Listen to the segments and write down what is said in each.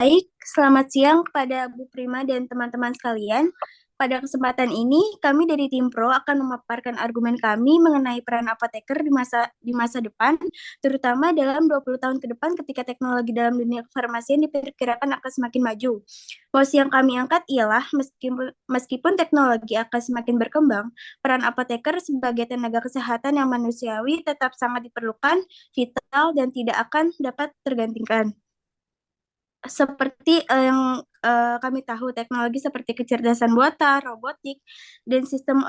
Baik, selamat siang kepada Bu Prima dan teman-teman sekalian. Pada kesempatan ini, kami dari tim Pro akan memaparkan argumen kami mengenai peran apoteker di masa depan, terutama dalam 20 tahun ke depan ketika teknologi dalam dunia kefarmasian diperkirakan akan semakin maju. Posisi yang kami angkat ialah meskipun teknologi akan semakin berkembang, peran apoteker sebagai tenaga kesehatan yang manusiawi tetap sangat diperlukan, vital, dan tidak akan dapat tergantikan. Seperti yang kami tahu, teknologi seperti kecerdasan buatan, robotik, dan sistem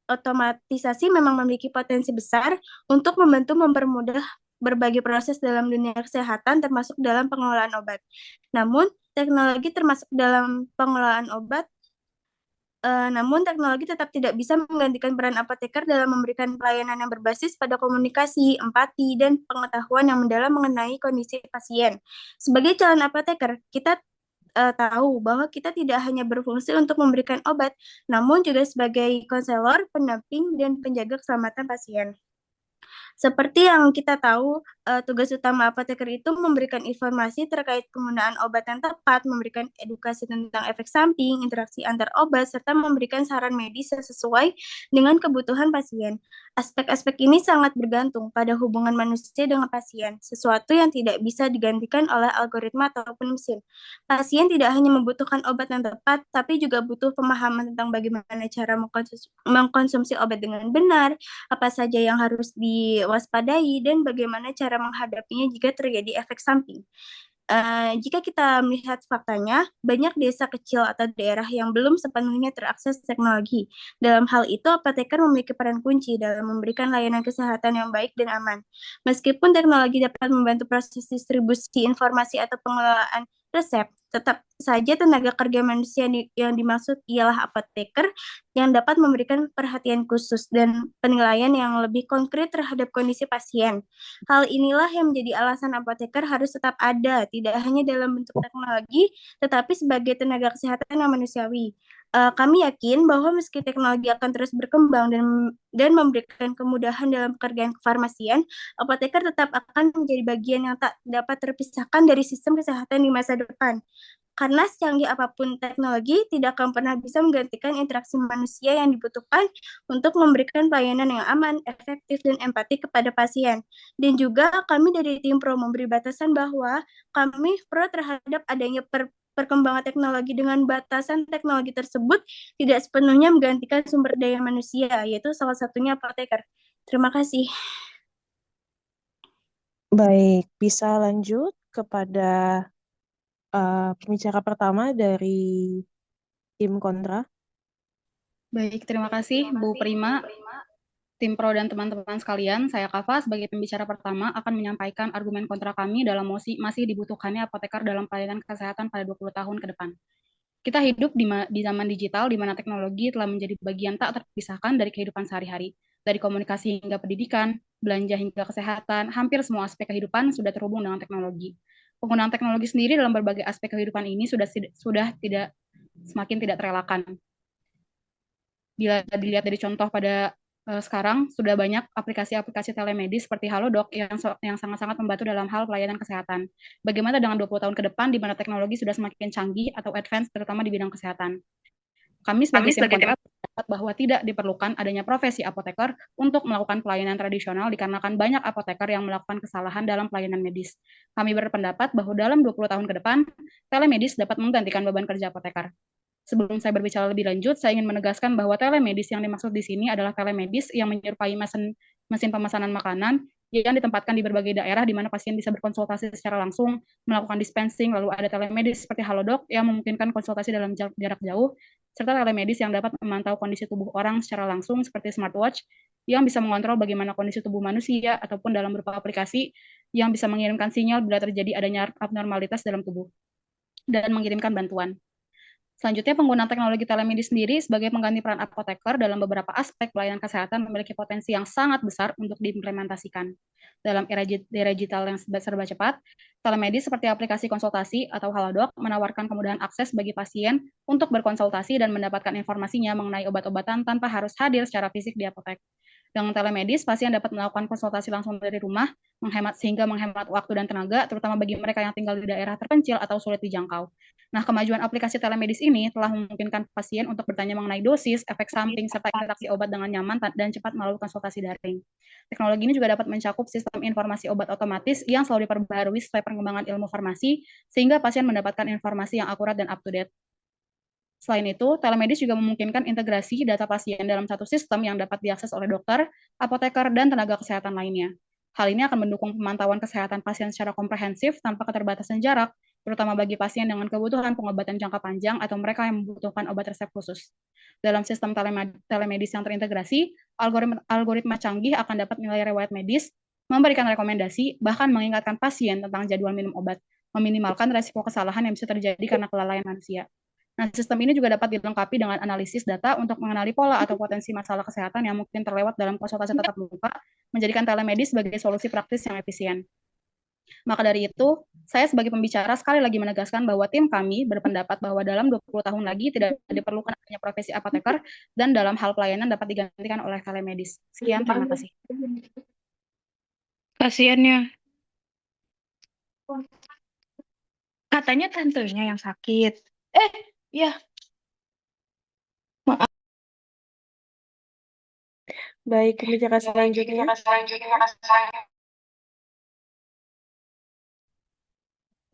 otomatisasi memang memiliki potensi besar untuk mempermudah berbagai proses dalam dunia kesehatan, termasuk dalam pengelolaan obat. Namun, teknologi termasuk dalam pengelolaan obat namun teknologi tetap tidak bisa menggantikan peran apoteker dalam memberikan pelayanan yang berbasis pada komunikasi, empati, dan pengetahuan yang mendalam mengenai kondisi pasien. Sebagai calon apoteker, kita tahu bahwa kita tidak hanya berfungsi untuk memberikan obat, namun juga sebagai konselor, pendamping, dan penjaga keselamatan pasien. Seperti yang kita tahu, tugas utama apoteker itu memberikan informasi terkait penggunaan obat yang tepat, memberikan edukasi tentang efek samping, interaksi antar obat, serta memberikan saran medis yang sesuai dengan kebutuhan pasien. Aspek-aspek ini sangat bergantung pada hubungan manusia dengan pasien, sesuatu yang tidak bisa digantikan oleh algoritma ataupun mesin. Pasien tidak hanya membutuhkan obat yang tepat, tapi juga butuh pemahaman tentang bagaimana cara mengkonsumsi obat dengan benar, apa saja yang harus diwaspadai, dan bagaimana cara menghadapinya jika terjadi efek samping. Jika kita melihat faktanya, banyak desa kecil atau daerah yang belum sepenuhnya terakses teknologi. Dalam hal itu, apoteker memiliki peran kunci dalam memberikan layanan kesehatan yang baik dan aman. Meskipun teknologi dapat membantu proses distribusi informasi atau pengelolaan resep, tetap saja tenaga kerja manusia yang dimaksud ialah apoteker yang dapat memberikan perhatian khusus dan penilaian yang lebih konkret terhadap kondisi pasien. Hal inilah yang menjadi alasan apoteker harus tetap ada, tidak hanya dalam bentuk teknologi, tetapi sebagai tenaga kesehatan yang manusiawi. Kami yakin bahwa meski teknologi akan terus berkembang dan memberikan kemudahan dalam pekerjaan kefarmasian, apoteker tetap akan menjadi bagian yang tak dapat terpisahkan dari sistem kesehatan di masa depan. Karena secanggih apapun teknologi, tidak akan pernah bisa menggantikan interaksi manusia yang dibutuhkan untuk memberikan pelayanan yang aman, efektif, dan empati kepada pasien. Dan juga kami dari tim Pro memberi batasan bahwa kami pro terhadap adanya perkembangan teknologi dengan batasan teknologi tersebut tidak sepenuhnya menggantikan sumber daya manusia, yaitu salah satunya apoteker. Terima kasih. Baik, bisa lanjut kepada pembicara pertama dari tim kontra. Baik, terima kasih Bu Prima, tim Pro dan teman-teman sekalian. Saya Kafa sebagai pembicara pertama akan menyampaikan argumen kontra kami dalam masih dibutuhkannya apoteker dalam pelayanan kesehatan pada 20 tahun ke depan. Kita hidup di zaman digital di mana teknologi telah menjadi bagian tak terpisahkan dari kehidupan sehari-hari. Dari komunikasi hingga pendidikan, belanja hingga kesehatan, hampir semua aspek kehidupan sudah terhubung dengan teknologi. Penggunaan teknologi sendiri dalam berbagai aspek kehidupan ini sudah tidak semakin tidak terelakkan. Bila dilihat dari contoh pada sekarang, sudah banyak aplikasi-aplikasi telemedis seperti Halodoc yang sangat-sangat membantu dalam hal pelayanan kesehatan. Bagaimana dengan 20 tahun ke depan, di mana teknologi sudah semakin canggih atau advance, terutama di bidang kesehatan? Kami sebagai tim kontra berpendapat bahwa tidak diperlukan adanya profesi apoteker untuk melakukan pelayanan tradisional dikarenakan banyak apoteker yang melakukan kesalahan dalam pelayanan medis. Kami berpendapat bahwa dalam 20 tahun ke depan, telemedis dapat menggantikan beban kerja apoteker. Sebelum saya berbicara lebih lanjut, saya ingin menegaskan bahwa telemedis yang dimaksud di sini adalah telemedis yang menyerupai mesin pemesanan makanan yang ditempatkan di berbagai daerah di mana pasien bisa berkonsultasi secara langsung, melakukan dispensing, lalu ada telemedis seperti Halodoc yang memungkinkan konsultasi dalam jarak jauh, serta telemedis yang dapat memantau kondisi tubuh orang secara langsung seperti smartwatch yang bisa mengontrol bagaimana kondisi tubuh manusia ataupun dalam berupa aplikasi yang bisa mengirimkan sinyal bila terjadi adanya abnormalitas dalam tubuh dan mengirimkan bantuan. Selanjutnya, penggunaan teknologi telemedis sendiri sebagai pengganti peran apoteker dalam beberapa aspek pelayanan kesehatan memiliki potensi yang sangat besar untuk diimplementasikan. Dalam era digital yang serba cepat, telemedis seperti aplikasi konsultasi atau Halodoc menawarkan kemudahan akses bagi pasien untuk berkonsultasi dan mendapatkan informasinya mengenai obat-obatan tanpa harus hadir secara fisik di apotek. Dengan telemedis, pasien dapat melakukan konsultasi langsung dari rumah, sehingga menghemat waktu dan tenaga, terutama bagi mereka yang tinggal di daerah terpencil atau sulit dijangkau. Nah, kemajuan aplikasi telemedis ini telah memungkinkan pasien untuk bertanya mengenai dosis, efek samping, serta interaksi obat dengan nyaman dan cepat melalui konsultasi daring. Teknologi ini juga dapat mencakup sistem informasi obat otomatis yang selalu diperbaharui sesuai perkembangan ilmu farmasi, sehingga pasien mendapatkan informasi yang akurat dan up-to-date. Selain itu, telemedis juga memungkinkan integrasi data pasien dalam satu sistem yang dapat diakses oleh dokter, apoteker, dan tenaga kesehatan lainnya. Hal ini akan mendukung pemantauan kesehatan pasien secara komprehensif tanpa keterbatasan jarak, terutama bagi pasien dengan kebutuhan pengobatan jangka panjang atau mereka yang membutuhkan obat resep khusus. Dalam sistem telemedis yang terintegrasi, algoritma canggih akan dapat menilai riwayat medis, memberikan rekomendasi, bahkan mengingatkan pasien tentang jadwal minum obat, meminimalkan resiko kesalahan yang bisa terjadi karena kelalaian manusia. Nah, sistem ini juga dapat dilengkapi dengan analisis data untuk mengenali pola atau potensi masalah kesehatan yang mungkin terlewat dalam konsultasi tatap muka, menjadikan telemedis sebagai solusi praktis yang efisien. Maka dari itu, saya sebagai pembicara sekali lagi menegaskan bahwa tim kami berpendapat bahwa dalam 20 tahun lagi tidak diperlukan adanya profesi apoteker dan dalam hal pelayanan dapat digantikan oleh telemedis. Sekian, terima kasih. Kasiannya. Katanya tantenya yang sakit. Ya. Maaf. Baik, pembicara selanjutnya.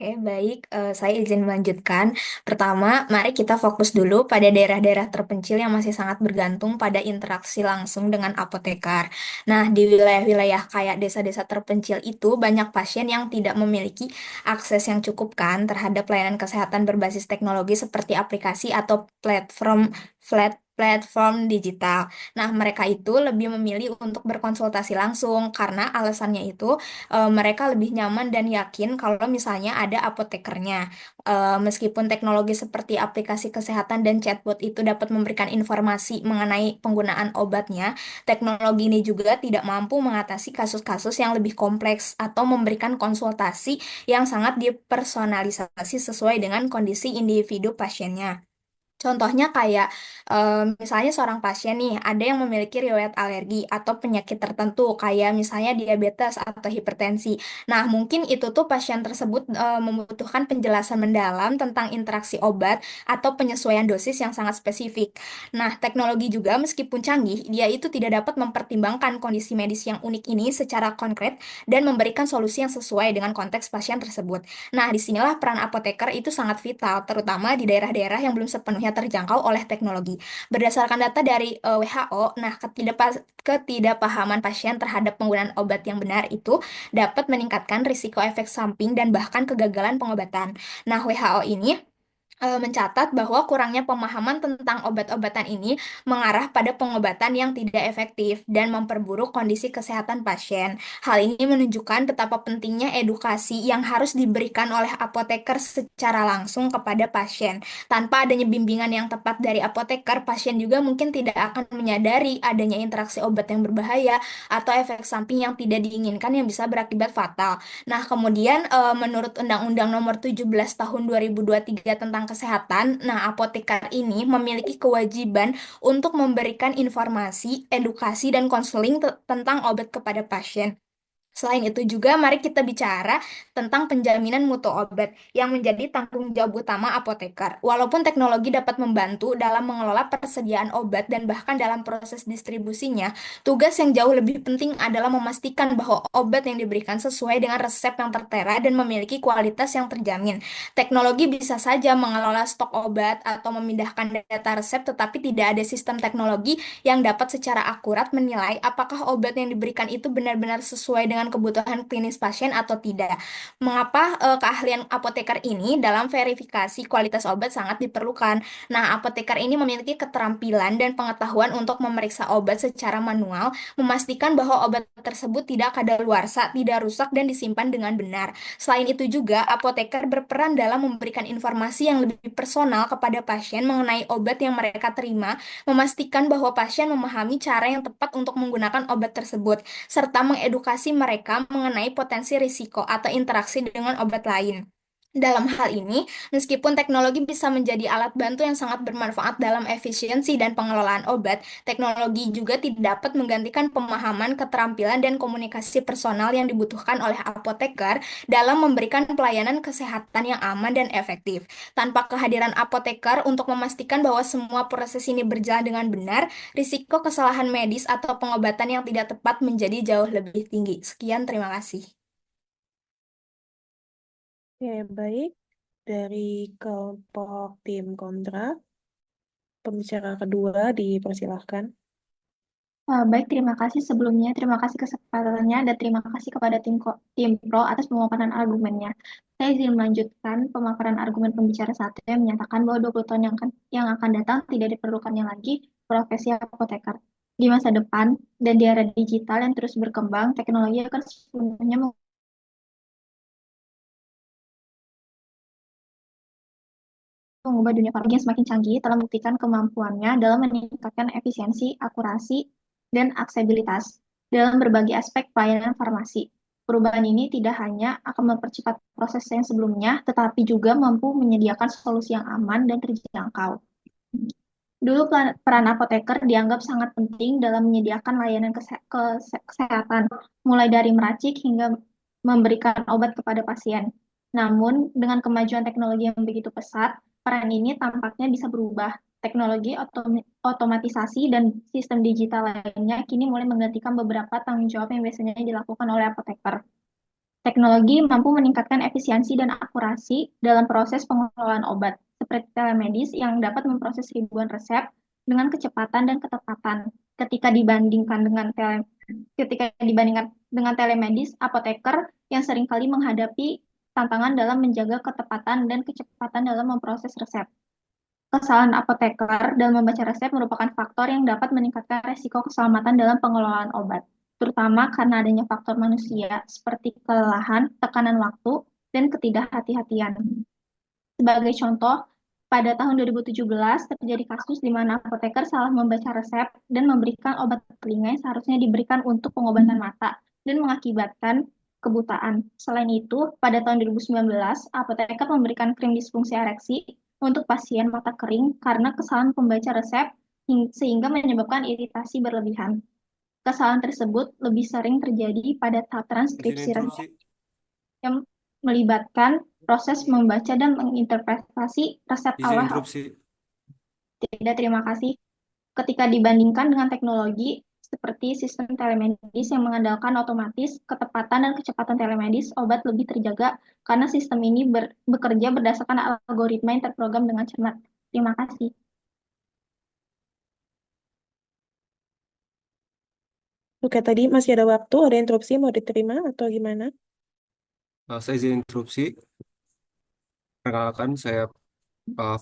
Oke, baik. Saya izin melanjutkan. Pertama, mari kita fokus dulu pada daerah-daerah terpencil yang masih sangat bergantung pada interaksi langsung dengan apoteker. Nah, di wilayah-wilayah kayak desa-desa terpencil itu banyak pasien yang tidak memiliki akses yang cukup kan terhadap layanan kesehatan berbasis teknologi seperti aplikasi atau platform digital. Nah, mereka itu lebih memilih untuk berkonsultasi langsung karena alasannya itu mereka lebih nyaman dan yakin kalau misalnya ada apotekernya. Meskipun teknologi seperti aplikasi kesehatan dan chatbot itu dapat memberikan informasi mengenai penggunaan obatnya, teknologi ini juga tidak mampu mengatasi kasus-kasus yang lebih kompleks atau memberikan konsultasi yang sangat dipersonalisasi sesuai dengan kondisi individu pasiennya. Contohnya kayak misalnya seorang pasien nih ada yang memiliki riwayat alergi atau penyakit tertentu kayak misalnya diabetes atau hipertensi. Nah, mungkin itu tuh pasien tersebut membutuhkan penjelasan mendalam tentang interaksi obat atau penyesuaian dosis yang sangat spesifik. Nah, teknologi juga meskipun canggih, dia itu tidak dapat mempertimbangkan kondisi medis yang unik ini secara konkret dan memberikan solusi yang sesuai dengan konteks pasien tersebut. Nah, disinilah peran apoteker itu sangat vital, terutama di daerah-daerah yang belum sepenuhnya terjangkau oleh teknologi. Berdasarkan data dari WHO, nah ketidakpahaman pasien terhadap penggunaan obat yang benar itu dapat meningkatkan risiko efek samping dan bahkan kegagalan pengobatan. Nah, WHO ini mencatat bahwa kurangnya pemahaman tentang obat-obatan ini mengarah pada pengobatan yang tidak efektif dan memperburuk kondisi kesehatan pasien. Hal ini menunjukkan betapa pentingnya edukasi yang harus diberikan oleh apoteker secara langsung kepada pasien. Tanpa adanya bimbingan yang tepat dari apoteker, pasien juga mungkin tidak akan menyadari adanya interaksi obat yang berbahaya atau efek samping yang tidak diinginkan yang bisa berakibat fatal. Nah, kemudian menurut Undang-Undang Nomor 17 Tahun 2023 tentang Kesehatan, nah apoteker ini memiliki kewajiban untuk memberikan informasi, edukasi, dan konseling tentang obat kepada pasien. Selain itu juga, mari kita bicara tentang penjaminan mutu obat yang menjadi tanggung jawab utama apoteker. Walaupun teknologi dapat membantu dalam mengelola persediaan obat dan bahkan dalam proses distribusinya, tugas yang jauh lebih penting adalah memastikan bahwa obat yang diberikan sesuai dengan resep yang tertera dan memiliki kualitas yang terjamin. Teknologi bisa saja mengelola stok obat atau memindahkan data resep, tetapi tidak ada sistem teknologi yang dapat secara akurat menilai apakah obat yang diberikan itu benar-benar sesuai dengan kebutuhan klinis pasien atau tidak. Mengapa keahlian apoteker ini dalam verifikasi kualitas obat sangat diperlukan? Nah, apoteker ini memiliki keterampilan dan pengetahuan untuk memeriksa obat secara manual, memastikan bahwa obat tersebut tidak kadaluarsa, tidak rusak, dan disimpan dengan benar. Selain itu juga, apoteker berperan dalam memberikan informasi yang lebih personal kepada pasien mengenai obat yang mereka terima, memastikan bahwa pasien memahami cara yang tepat untuk menggunakan obat tersebut, serta mengedukasi mereka mengenai potensi risiko atau interaksi dengan obat lain. Dalam hal ini, meskipun teknologi bisa menjadi alat bantu yang sangat bermanfaat dalam efisiensi dan pengelolaan obat, teknologi juga tidak dapat menggantikan pemahaman, keterampilan, dan komunikasi personal yang dibutuhkan oleh apoteker dalam memberikan pelayanan kesehatan yang aman dan efektif. Tanpa kehadiran apoteker untuk memastikan bahwa semua proses ini berjalan dengan benar, risiko kesalahan medis atau pengobatan yang tidak tepat menjadi jauh lebih tinggi. Sekian, terima kasih. Oke, baik. Dari kelompok tim kontra, pembicara kedua dipersilahkan. Baik, terima kasih sebelumnya. Terima kasih kesempatannya dan terima kasih kepada tim pro atas pemaparan argumennya. Saya izin melanjutkan pemaparan argumen pembicara satu yang menyatakan bahwa 20 tahun yang akan datang tidak diperlukannya lagi profesi apoteker. Di masa depan dan di era digital yang terus berkembang, teknologi akan sepenuhnya mengubah dunia farmasi yang semakin canggih telah membuktikan kemampuannya dalam meningkatkan efisiensi, akurasi, dan aksesibilitas dalam berbagai aspek pelayanan farmasi. Perubahan ini tidak hanya akan mempercepat proses yang sebelumnya, tetapi juga mampu menyediakan solusi yang aman dan terjangkau. Dulu peran apoteker dianggap sangat penting dalam menyediakan layanan kesehatan, mulai dari meracik hingga memberikan obat kepada pasien. Namun, dengan kemajuan teknologi yang begitu pesat, peran ini tampaknya bisa berubah. Teknologi otomatisasi dan sistem digital lainnya kini mulai menggantikan beberapa tanggung jawab yang biasanya dilakukan oleh apoteker. Teknologi mampu meningkatkan efisiensi dan akurasi dalam proses pengelolaan obat, seperti telemedis yang dapat memproses ribuan resep dengan kecepatan dan ketepatan. Ketika dibandingkan dengan telemedis, apoteker yang seringkali menghadapi tantangan dalam menjaga ketepatan dan kecepatan dalam memproses resep. Kesalahan apoteker dalam membaca resep merupakan faktor yang dapat meningkatkan resiko keselamatan dalam pengelolaan obat, terutama karena adanya faktor manusia seperti kelelahan, tekanan waktu, dan ketidakhati-hatian. Sebagai contoh, pada tahun 2017 terjadi kasus di mana apoteker salah membaca resep dan memberikan obat telinga yang seharusnya diberikan untuk pengobatan mata dan mengakibatkan kebutaan. Selain itu, pada tahun 2019, apoteker memberikan krim disfungsi ereksi untuk pasien mata kering karena kesalahan pembaca resep sehingga menyebabkan iritasi berlebihan. Kesalahan tersebut lebih sering terjadi pada tahap Izin transkripsi resep interupsi. yang melibatkan proses membaca dan menginterpretasi resep Izin awal. interupsi. Tidak, terima kasih. Ketika dibandingkan dengan teknologi seperti sistem telemedis yang mengandalkan otomatis, ketepatan dan kecepatan telemedis, obat lebih terjaga karena sistem ini bekerja berdasarkan algoritma yang terprogram dengan cermat. Terima kasih. Oke, tadi masih ada waktu, ada interupsi, mau diterima atau gimana? Saya izin interupsi. Perkenalkan, saya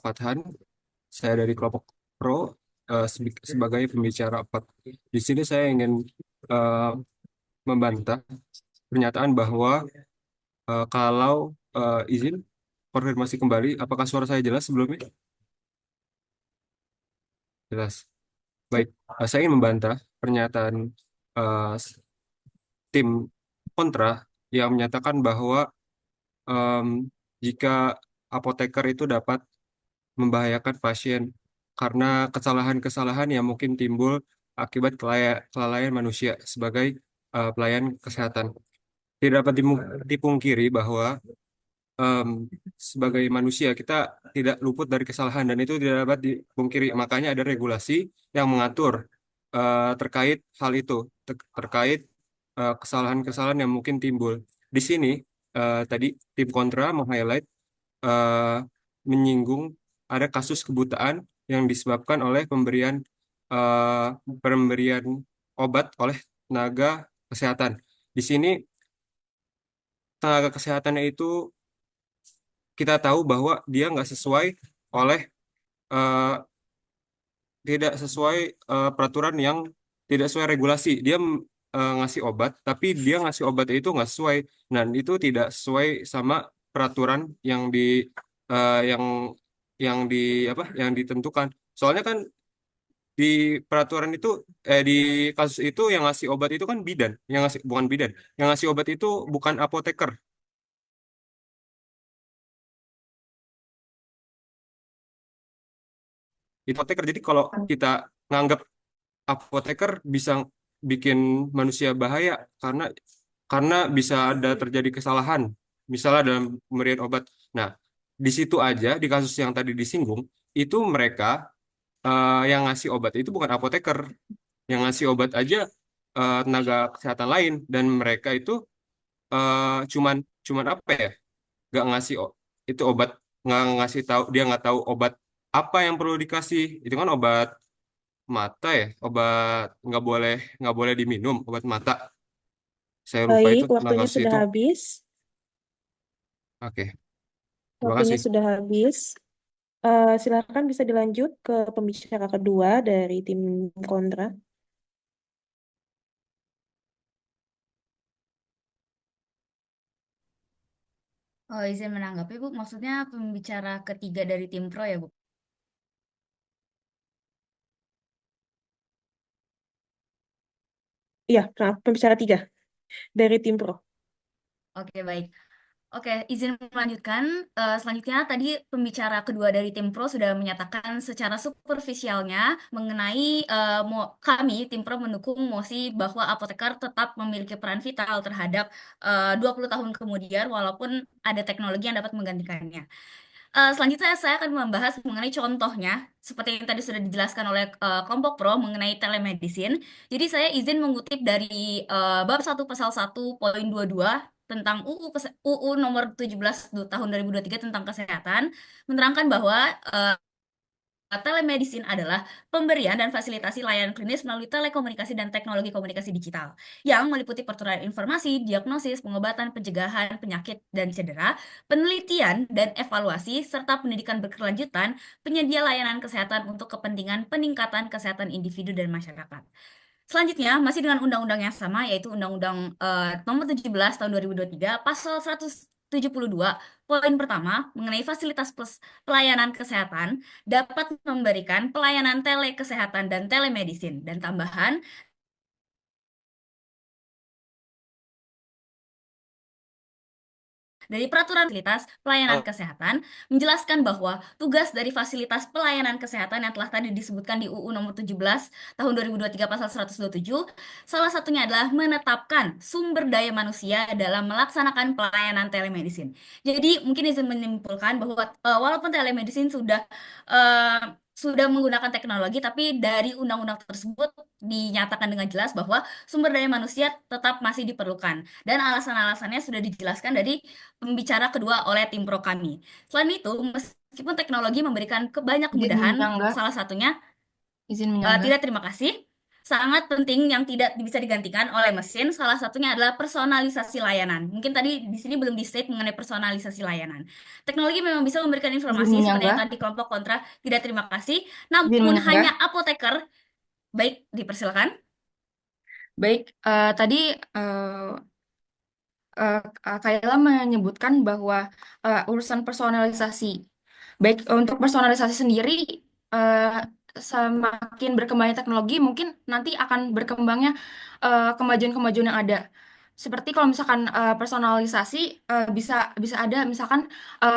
Fathan. Saya dari kelompok pro sebagai pembicara 4. Di sini saya ingin eh, membantah pernyataan bahwa kalau izin konfirmasi kembali, apakah suara saya jelas sebelumnya? Jelas. Baik, saya ingin membantah pernyataan eh, tim kontra yang menyatakan bahwa em, jika apoteker itu dapat membahayakan pasien karena kesalahan-kesalahan yang mungkin timbul akibat kelalaian manusia sebagai pelayan kesehatan. Tidak dapat dipungkiri bahwa em, sebagai manusia kita tidak luput dari kesalahan dan itu tidak dapat dipungkiri. Makanya ada regulasi yang mengatur terkait hal itu, terkait kesalahan-kesalahan yang mungkin timbul. Di sini tadi tim kontra meng-highlight eh, menyinggung ada kasus kebutaan yang disebabkan oleh eh, pemberian obat oleh tenaga kesehatan. Di sini tenaga kesehatannya itu kita tahu bahwa dia nggak sesuai oleh eh, tidak sesuai peraturan yang tidak sesuai regulasi. Dia ngasih obat, tapi dia ngasih obat itu nggak sesuai. Dan itu tidak sesuai sama peraturan eh, yang yang apa yang ditentukan. Soalnya kan di peraturan itu di kasus itu yang ngasih obat itu kan bidan, yang ngasih bukan bidan, yang ngasih obat itu bukan apoteker. itu apoteker. Jadi kalau kita nganggap apoteker bisa bikin manusia bahaya karena bisa ada terjadi kesalahan, misalnya dalam pemberian obat. Nah, di situ aja di kasus yang tadi disinggung itu mereka yang ngasih obat itu bukan apoteker, yang ngasih obat aja tenaga kesehatan lain, dan mereka itu cuman cuman apa ya, nggak ngasih itu obat, nggak ngasih tahu, dia nggak tahu obat apa yang perlu dikasih. Itu kan obat mata ya, obat nggak boleh diminum, obat mata. Saya lupa itu Baik, tentang waktunya kasus sudah itu. habis. Oke, terima Waktunya kasih. sudah habis. Silakan bisa dilanjut ke pembicara kedua dari tim kontra. Oh, izin menanggapi, Bu. Maksudnya pembicara ketiga dari tim pro ya, Bu? Iya, maaf, pembicara tiga dari tim pro. Oke, baik. Oke, izin melanjutkan. Selanjutnya, tadi pembicara kedua dari tim pro sudah menyatakan secara superficialnya mengenai kami, tim pro, mendukung mosi bahwa apoteker tetap memiliki peran vital terhadap 20 tahun kemudian, walaupun ada teknologi yang dapat menggantikannya. Selanjutnya saya akan membahas mengenai contohnya, seperti yang tadi sudah dijelaskan oleh kelompok pro mengenai telemedicine. Jadi saya izin mengutip dari bab 1 pasal 1 poin 22 tentang UU nomor 17 tahun 2023 tentang kesehatan, menerangkan bahwa telemedicine adalah pemberian dan fasilitasi layanan klinis melalui telekomunikasi dan teknologi komunikasi digital yang meliputi pertukaran informasi, diagnosis, pengobatan, pencegahan penyakit dan cedera, penelitian dan evaluasi, serta pendidikan berkelanjutan, penyedia layanan kesehatan untuk kepentingan peningkatan kesehatan individu dan masyarakat. Selanjutnya, masih dengan undang-undang yang sama, yaitu Undang-Undang Nomor 17 Tahun 2023, Pasal 172, poin pertama, mengenai fasilitas plus pelayanan kesehatan, dapat memberikan pelayanan telekesehatan dan telemedicine, dan tambahan dari Peraturan Fasilitas Pelayanan Kesehatan menjelaskan bahwa tugas dari fasilitas pelayanan kesehatan yang telah tadi disebutkan di UU nomor 17 tahun 2023 pasal 127, salah satunya adalah menetapkan sumber daya manusia dalam melaksanakan pelayanan telemedicine. Jadi mungkin izin menyimpulkan bahwa walaupun telemedicine sudah menggunakan teknologi, tapi dari undang-undang tersebut dinyatakan dengan jelas bahwa sumber daya manusia tetap masih diperlukan. Dan alasan-alasannya sudah dijelaskan dari pembicara kedua oleh tim pro kami. Selain itu, meskipun teknologi memberikan banyak Izin kemudahan, menyangga. salah satunya Izin menyangga. tidak terima kasih, sangat penting yang tidak bisa digantikan oleh mesin, salah satunya adalah personalisasi layanan. Mungkin tadi di sini belum di-state mengenai personalisasi layanan. Teknologi memang bisa memberikan Izin informasi seperti yang menyangga. tadi kelompok kontra tidak terima kasih, Izin namun menyangga. hanya apoteker. Baik, dipersilakan. Baik, tadi Kayla menyebutkan bahwa urusan personalisasi, baik untuk personalisasi sendiri, eh, semakin berkembangnya teknologi, mungkin nanti akan berkembangnya kemajuan-kemajuan yang ada. Seperti kalau misalkan personalisasi bisa bisa ada misalkan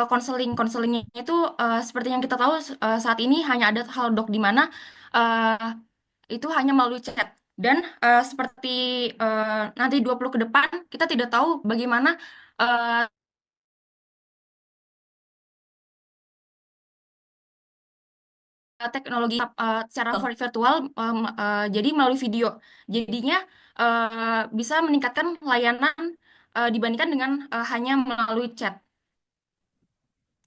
konselingnya itu seperti yang kita tahu saat ini hanya ada Halodoc di mana eh, itu hanya melalui chat. Dan seperti nanti 20 ke depan, kita tidak tahu bagaimana eh, teknologi secara Oh, virtual, jadi melalui video. Jadinya bisa meningkatkan layanan dibandingkan dengan hanya melalui chat.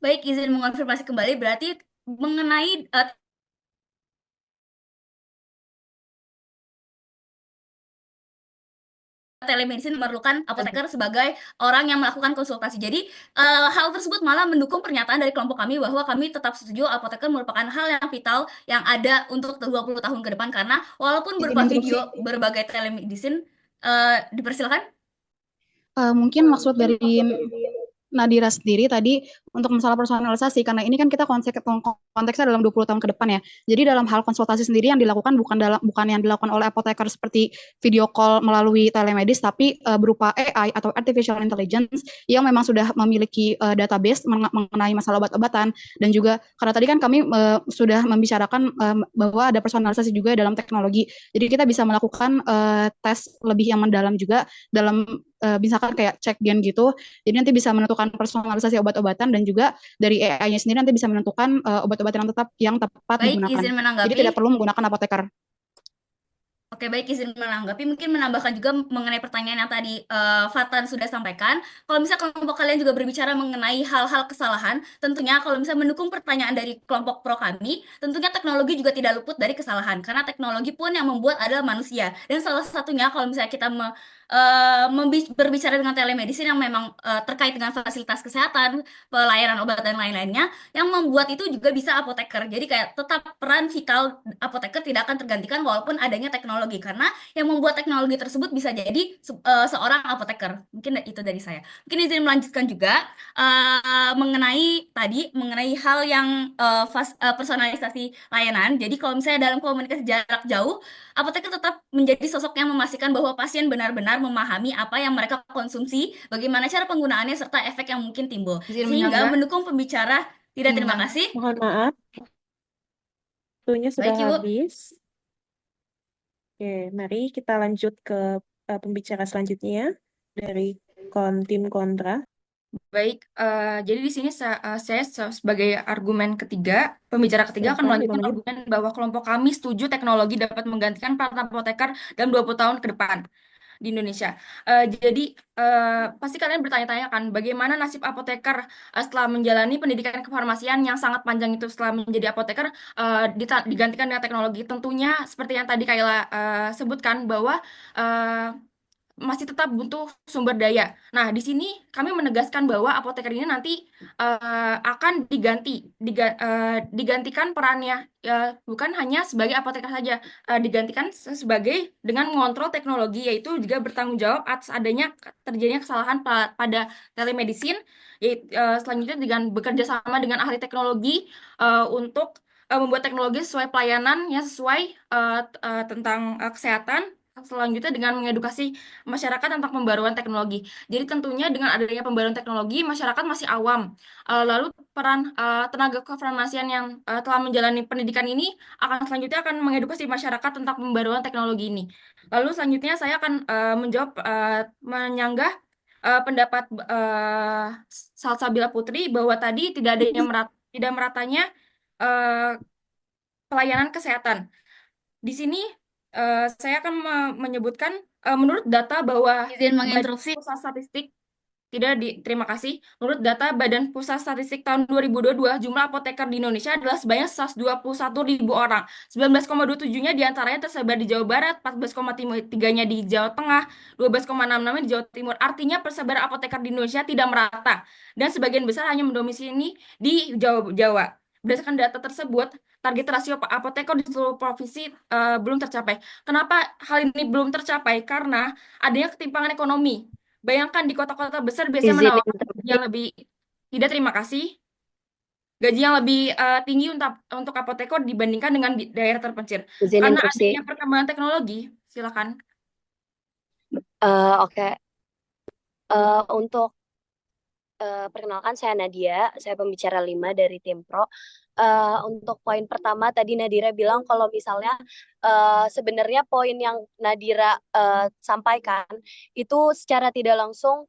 baik, izin mengonfirmasi kembali, berarti mengenai telemedicine memerlukan apoteker sebagai orang yang melakukan konsultasi. Jadi hal tersebut malah mendukung pernyataan dari kelompok kami bahwa kami tetap setuju apoteker merupakan hal yang vital yang ada untuk 20 tahun ke depan, karena walaupun Izin berupa interupsi. video berbagai telemedicine, dipersilakan. Mungkin maksud dari Nadira sendiri tadi untuk masalah personalisasi, karena ini kan kita konteksnya dalam 20 tahun ke depan ya. Jadi dalam hal konsultasi sendiri yang dilakukan bukan yang dilakukan oleh apoteker seperti video call melalui telemedis, tapi berupa AI atau artificial intelligence yang memang sudah memiliki database mengenai masalah obat-obatan. Dan juga karena tadi kan kami sudah membicarakan bahwa ada personalisasi juga dalam teknologi. Jadi kita bisa melakukan tes lebih yang mendalam juga dalam misalkan kayak cek gen gitu. Jadi nanti bisa menentukan personalisasi obat-obatan dan juga dari AI-nya sendiri nanti bisa menentukan obat-obatan yang tepat Baik, digunakan. izin Jadi menanggapi. tidak perlu menggunakan apoteker. Oke, baik, izin menanggapi. Mungkin menambahkan juga mengenai pertanyaan yang tadi Fatan sudah sampaikan. Kalau misalnya kelompok kalian juga berbicara mengenai hal-hal kesalahan, tentunya kalau misalnya mendukung pertanyaan dari kelompok pro kami, tentunya teknologi juga tidak luput dari kesalahan. Karena teknologi pun yang membuat adalah manusia. Dan salah satunya kalau misalnya kita berbicara dengan telemedicine yang memang terkait dengan fasilitas kesehatan, pelayanan obat dan lain-lainnya, yang membuat itu juga bisa apoteker. Jadi kayak tetap peran vital apoteker tidak akan tergantikan walaupun adanya teknologi, karena yang membuat teknologi tersebut bisa jadi seorang apoteker. Mungkin itu dari saya. Mungkin izin melanjutkan juga mengenai hal yang personalisasi layanan. Jadi kalau misalnya dalam komunikasi jarak jauh, apoteker tetap menjadi sosok yang memastikan bahwa pasien benar-benar memahami apa yang mereka konsumsi, bagaimana cara penggunaannya, serta efek yang mungkin timbul. Izin Sehingga menyanggah. mendukung pembicara, terima kasih. Mohon maaf, waktunya sudah Baik, Ibu. habis. Oke, mari kita lanjut ke pembicara selanjutnya dari tim kontra. Baik, jadi di sini saya sebagai argumen ketiga, pembicara ketiga akan Silakan, 5 melanjutkan menit. argumen bahwa kelompok kami setuju teknologi dapat menggantikan peran apoteker dalam 20 tahun ke depan di Indonesia. Jadi pasti kalian bertanya-tanya kan, bagaimana nasib apoteker setelah menjalani pendidikan kefarmasian yang sangat panjang itu, setelah menjadi apoteker digantikan dengan teknologi. Tentunya seperti yang tadi Kayla sebutkan bahwa masih tetap butuh sumber daya. Nah, di sini kami menegaskan bahwa apoteker ini nanti akan digantikan perannya, bukan hanya sebagai apoteker saja, digantikan sebagai dengan mengontrol teknologi, yaitu juga bertanggung jawab atas adanya terjadinya kesalahan pada telemedicine, yaitu selanjutnya dengan bekerja sama dengan ahli teknologi untuk membuat teknologi sesuai pelayanan yang sesuai tentang kesehatan. Selanjutnya dengan mengedukasi masyarakat tentang pembaruan teknologi. Jadi tentunya dengan adanya pembaruan teknologi, masyarakat masih awam. Lalu peran tenaga kefarmasian yang telah menjalani pendidikan ini selanjutnya akan mengedukasi masyarakat tentang pembaruan teknologi ini. Lalu selanjutnya saya akan menyanggah pendapat Salsabila Putri bahwa tadi tidak adanya tidak meratanya pelayanan kesehatan. Di sini saya akan menyebutkan menurut data bahwa Izin menginterupsi. Pusat Statistik terima kasih. Menurut data Badan Pusat Statistik tahun 2022, jumlah apoteker di Indonesia adalah sebanyak 121.000 orang. 19,27-nya diantaranya tersebar di Jawa Barat, 14,3-nya di Jawa Tengah, 12,66-nya di Jawa Timur. Artinya persebaran apoteker di Indonesia tidak merata, dan sebagian besar hanya mendomisili di Jawa. Berdasarkan data tersebut, target rasio apoteker di seluruh provinsi belum tercapai. Kenapa hal ini belum tercapai? Karena adanya ketimpangan ekonomi. Bayangkan di kota-kota besar biasanya Izin menawarkan interupsi. gaji yang lebih, tidak terima kasih, gaji yang lebih tinggi untuk apoteker dibandingkan dengan di daerah terpencil. Izin Karena interupsi. adanya perkembangan teknologi, silakan. Oke. Untuk perkenalkan, saya Nadia, saya pembicara 5 dari tim Pro. Untuk poin pertama tadi Nadira bilang kalau misalnya sebenarnya poin yang Nadira sampaikan itu secara tidak langsung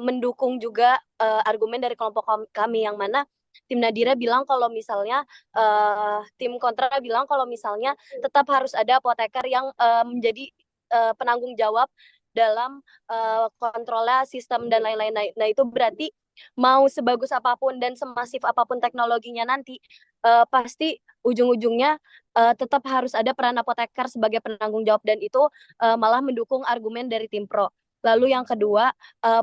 mendukung juga argumen dari kelompok kami, yang mana tim Nadira bilang kalau misalnya tim kontra bilang kalau misalnya tetap harus ada apoteker yang menjadi penanggung jawab dalam kontrolnya sistem dan lain-lain. Nah, itu berarti mau sebagus apapun dan semasif apapun teknologinya nanti, pasti ujung-ujungnya tetap harus ada peran apoteker sebagai penanggung jawab, dan itu malah mendukung argumen dari tim Pro. Lalu yang kedua,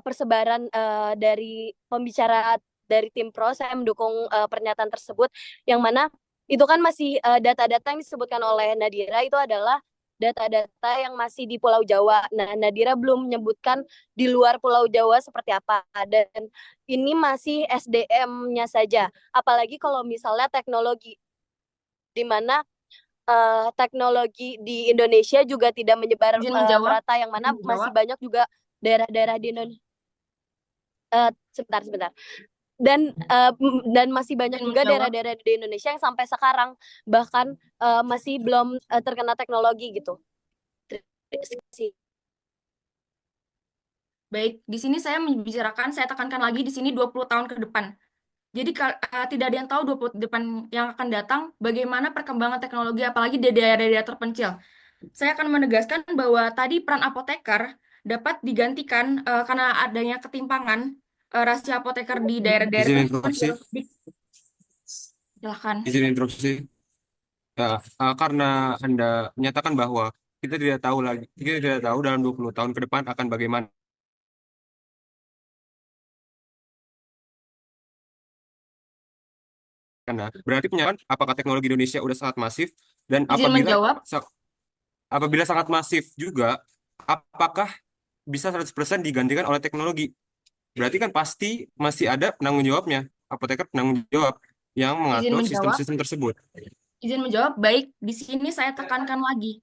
persebaran dari pembicara dari tim Pro, saya mendukung pernyataan tersebut, yang mana itu kan masih data-data yang disebutkan oleh Nadira itu adalah data-data yang masih di Pulau Jawa. Nah, Nadira belum menyebutkan di luar Pulau Jawa seperti apa. Dan ini masih SDM-nya saja. Apalagi kalau misalnya teknologi, di mana teknologi di Indonesia juga tidak menyebar Izin menjawab. merata, yang mana Izin masih menjawab. banyak juga daerah-daerah di Indonesia. Sebentar. Dan masih banyak Izin juga menjawab. daerah-daerah di Indonesia yang sampai sekarang bahkan masih belum terkena teknologi gitu. Terima kasih. Baik, di sini saya membicarakan, saya tekankan lagi di sini 20 tahun ke depan. Jadi tidak ada yang tahu 20 depan yang akan datang bagaimana perkembangan teknologi apalagi di daerah-daerah terpencil. Saya akan menegaskan bahwa tadi peran apoteker dapat digantikan karena adanya ketimpangan rasio apoteker di daerah-daerah Izin interupsi. terpencil. Silakan. Izin interupsi. Ya, karena Anda menyatakan bahwa kita tidak tahu dalam 20 tahun ke depan akan bagaimana. Karena berarti penyampaian apakah teknologi Indonesia udah sangat masif dan Izin menjawab. apabila sangat masif juga, apakah bisa 100% digantikan oleh teknologi? Berarti kan pasti masih ada penanggung jawabnya, apoteker penanggung jawab yang Izin mengatur menjawab. sistem-sistem tersebut. Izin menjawab. Baik, di sini saya tekankan lagi.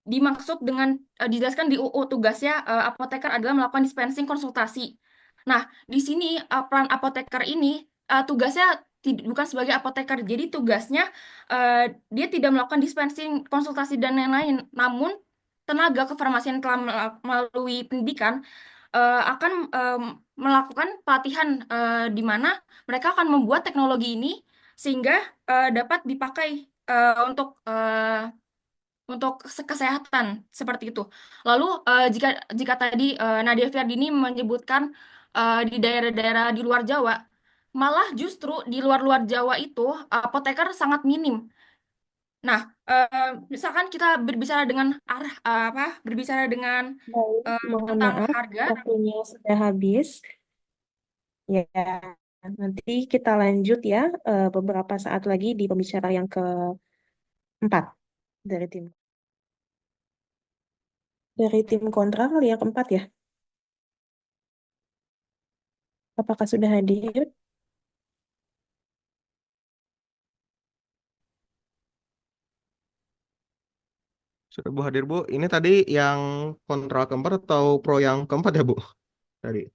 Dimaksud dengan dijelaskan di UU tugasnya apoteker adalah melakukan dispensing konsultasi. Nah, di sini peran apoteker ini tugasnya bukan sebagai apoteker. Jadi tugasnya dia tidak melakukan dispensing konsultasi dan lain-lain. Namun tenaga kefarmasian telah melalui pendidikan akan melakukan pelatihan di mana mereka akan membuat teknologi ini sehingga dapat dipakai untuk kesehatan seperti itu. Lalu jika tadi Nadia Fiardini menyebutkan di daerah-daerah di luar Jawa, malah justru di luar-luar Jawa itu apoteker sangat minim. Nah, misalkan kita berbicara dengan berbicara dengan Baik, mohon tentang maaf, harga. waktunya sudah habis. Ya, nanti kita lanjut ya beberapa saat lagi di pembicara yang keempat dari tim kontra kali yang keempat ya. Apakah sudah hadir? Sudah Bu hadir Bu. Ini tadi yang kontra keempat atau pro yang keempat ya Bu? Tadi.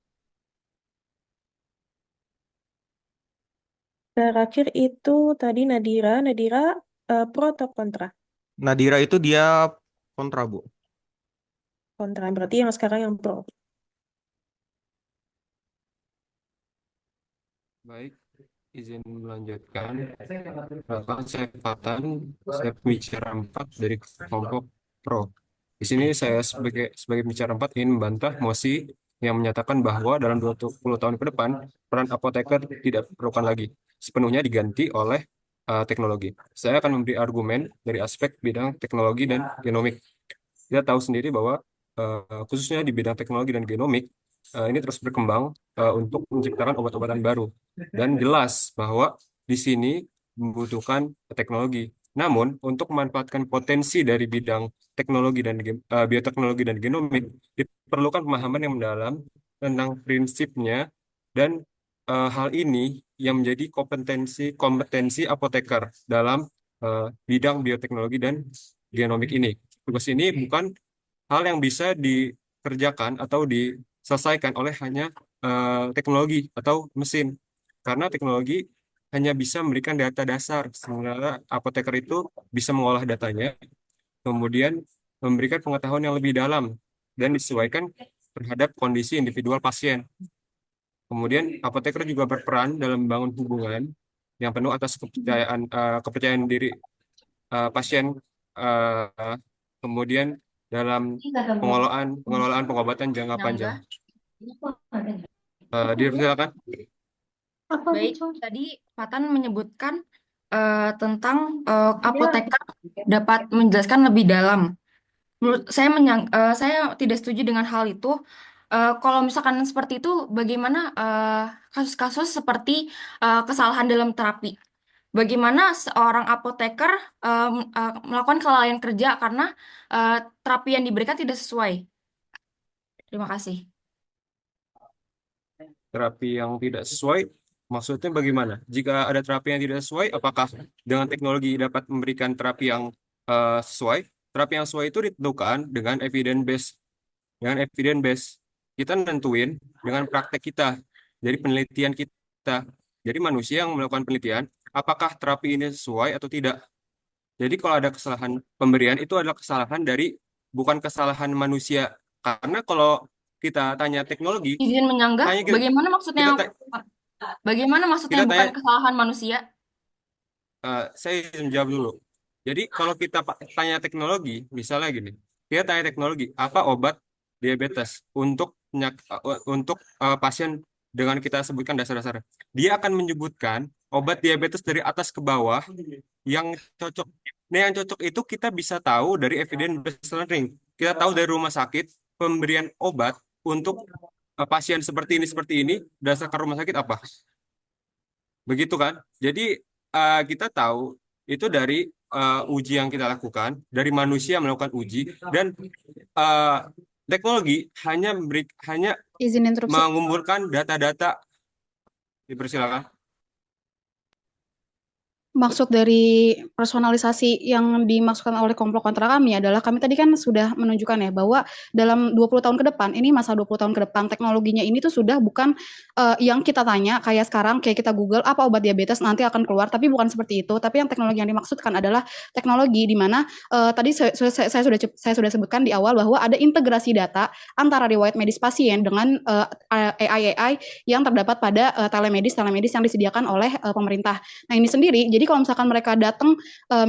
Terakhir itu tadi Nadira pro atau kontra? Nadira itu dia kontra Bu. Kontra, berarti yang sekarang yang pro. Baik, izin melanjutkan. Bapak saya Fatan, saya pembicara 4 dari kelompok pro. Di sini saya sebagai pembicara 4 ingin membantah mosi yang menyatakan bahwa dalam 20 tahun ke depan peran apoteker tidak diperlukan lagi, sepenuhnya diganti oleh teknologi. Saya akan memberi argumen dari aspek bidang teknologi dan genomik. Kita tahu sendiri bahwa khususnya di bidang teknologi dan genomik ini terus berkembang untuk menciptakan obat-obatan baru. Dan jelas bahwa di sini membutuhkan teknologi. Namun, untuk memanfaatkan potensi dari bidang teknologi dan bioteknologi dan genomik, diperlukan pemahaman yang mendalam tentang prinsipnya dan hal ini yang menjadi kompetensi apoteker dalam bidang bioteknologi dan genomik ini. Tugas ini bukan hal yang bisa dikerjakan atau diselesaikan oleh hanya teknologi atau mesin. Karena teknologi hanya bisa memberikan data dasar, sementara apoteker itu bisa mengolah datanya, kemudian memberikan pengetahuan yang lebih dalam dan disesuaikan terhadap kondisi individual pasien. Kemudian apoteker juga berperan dalam membangun hubungan yang penuh atas kepercayaan diri pasien, eh, kemudian dalam pengelolaan pengobatan jangka panjang. Dipersilakan. Baik, tadi Fatan menyebutkan tentang apoteker dapat menjelaskan lebih dalam. Menurut saya tidak setuju dengan hal itu. Kalau misalkan seperti itu, bagaimana kasus-kasus seperti kesalahan dalam terapi? Bagaimana seorang apoteker melakukan kelalaian kerja karena terapi yang diberikan tidak sesuai? Terima kasih. Terapi yang tidak sesuai, maksudnya bagaimana? Jika ada terapi yang tidak sesuai, apakah dengan teknologi dapat memberikan terapi yang sesuai? Terapi yang sesuai itu ditentukan dengan evidence base. Dengan evidence base, kita nentuin dengan praktek kita, jadi penelitian kita. Jadi manusia yang melakukan penelitian, apakah terapi ini sesuai atau tidak. Jadi kalau ada kesalahan pemberian, itu adalah kesalahan dari, bukan kesalahan manusia. Karena kalau kita tanya teknologi, Izin menyanggah, tanya kita, bagaimana maksudnya kita, kita bukan tanya, kesalahan manusia? saya izin jawab dulu. Jadi kalau kita tanya teknologi, misalnya gini, kita tanya teknologi, apa obat diabetes untuk pasien dengan kita sebutkan dasar-dasar. Dia akan menyebutkan obat diabetes dari atas ke bawah yang cocok. Nah, yang cocok itu kita bisa tahu dari evidence based learning. Kita tahu dari rumah sakit pemberian obat untuk pasien seperti ini berdasarkan rumah sakit apa. Begitu kan? Jadi kita tahu itu dari uji yang kita lakukan, dari manusia melakukan uji, dan uh, teknologi hanya Izin interupsi. mengumpulkan data-data. Dipersilakan. Maksud dari personalisasi yang dimaksudkan oleh kelompok kontra kami adalah kami tadi kan sudah menunjukkan ya bahwa dalam 20 tahun ke depan, ini masa 20 tahun ke depan teknologinya ini tuh sudah bukan yang kita tanya kayak sekarang kayak kita Google apa obat diabetes nanti akan keluar, tapi bukan seperti itu. Tapi yang teknologi yang dimaksudkan adalah teknologi di mana tadi saya sudah sebutkan di awal bahwa ada integrasi data antara riwayat medis pasien dengan AI yang terdapat pada telemedis yang disediakan oleh pemerintah. Nah ini sendiri, jadi kalau misalkan mereka datang,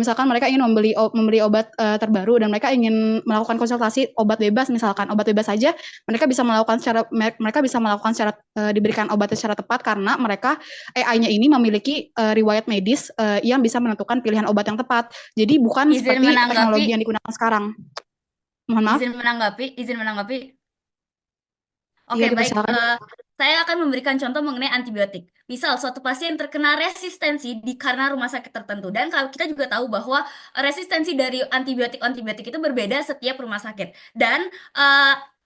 misalkan mereka ingin membeli obat terbaru dan mereka ingin melakukan konsultasi obat bebas, misalkan obat bebas saja, mereka bisa melakukan secara diberikan obat secara tepat karena mereka AI-nya ini memiliki riwayat medis yang bisa menentukan pilihan obat yang tepat. Jadi bukan seperti teknologi yang digunakan sekarang. Mohon maaf. Izin menanggapi. Iya, Oke, baik. dipersilakan. Saya akan memberikan contoh mengenai antibiotik. Misal, suatu pasien terkena resistensi karena rumah sakit tertentu. Dan kalau kita juga tahu bahwa resistensi dari antibiotik itu berbeda setiap rumah sakit. Dan